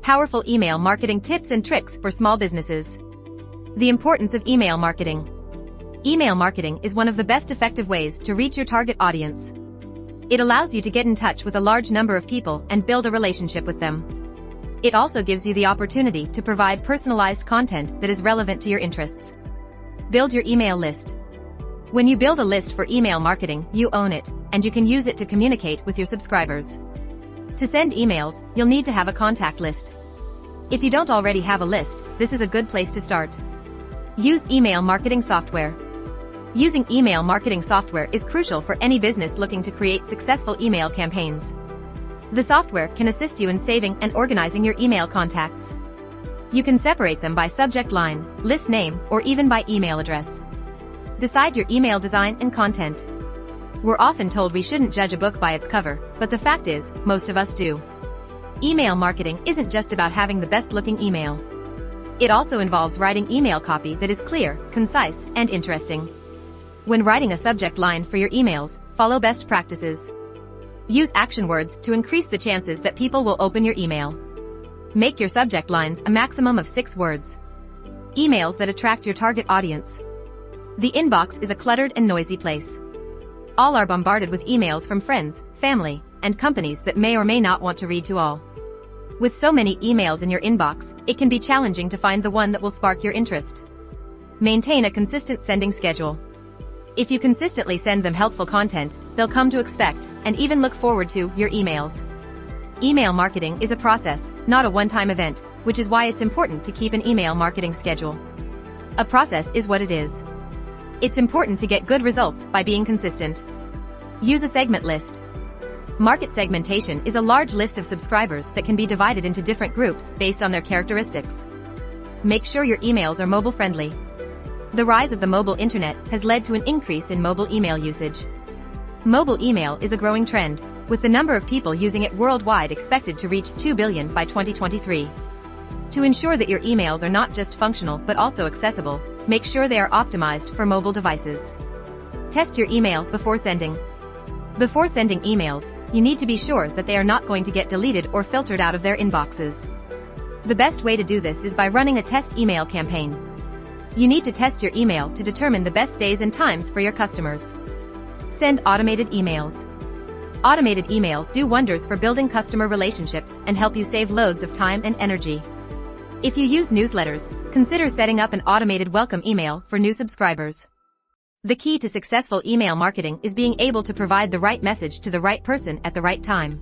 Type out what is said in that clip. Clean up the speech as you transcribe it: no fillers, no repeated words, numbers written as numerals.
Powerful email marketing tips and tricks for small businesses. The importance of email marketing. Email marketing is one of the best effective ways to reach your target audience. It allows you to get in touch with a large number of people and build a relationship with them. It also gives you the opportunity to provide personalized content that is relevant to your interests. Build your email list. When you build a list for email marketing, you own it, and you can use it to communicate with your subscribers. To send emails, you'll need to have a contact list. If you don't already have a list, this is a good place to start. Use email marketing software. Using email marketing software is crucial for any business looking to create successful email campaigns. The software can assist you in saving and organizing your email contacts. You can separate them by subject line, list name, or even by email address. Decide your email design and content. We're often told we shouldn't judge a book by its cover, but the fact is, most of us do. Email marketing isn't just about having the best-looking email. It also involves writing email copy that is clear, concise, and interesting. When writing a subject line for your emails, follow best practices. Use action words to increase the chances that people will open your email. Make your subject lines a maximum of 6 words. Emails that attract your target audience. The inbox is a cluttered and noisy place. All are bombarded with emails from friends, family, and companies that may or may not want to read to all. With so many emails in your inbox, it can be challenging to find the one that will spark your interest. Maintain a consistent sending schedule. If you consistently send them helpful content, they'll come to expect, and even look forward to, your emails. Email marketing is a process, not a one-time event, which is why it's important to keep an email marketing schedule. A process is what it is. It's important to get good results by being consistent. Use a segment list. Market segmentation is a large list of subscribers that can be divided into different groups based on their characteristics. Make sure your emails are mobile-friendly. The rise of the mobile internet has led to an increase in mobile email usage. Mobile email is a growing trend, with the number of people using it worldwide expected to reach 2 billion by 2023. To ensure that your emails are not just functional but also accessible, make sure they are optimized for mobile devices. Test your email before sending. Before sending emails, you need to be sure that they are not going to get deleted or filtered out of their inboxes. The best way to do this is by running a test email campaign. You need to test your email to determine the best days and times for your customers. Send automated emails. Automated emails do wonders for building customer relationships and help you save loads of time and energy. If you use newsletters, consider setting up an automated welcome email for new subscribers. The key to successful email marketing is being able to provide the right message to the right person at the right time.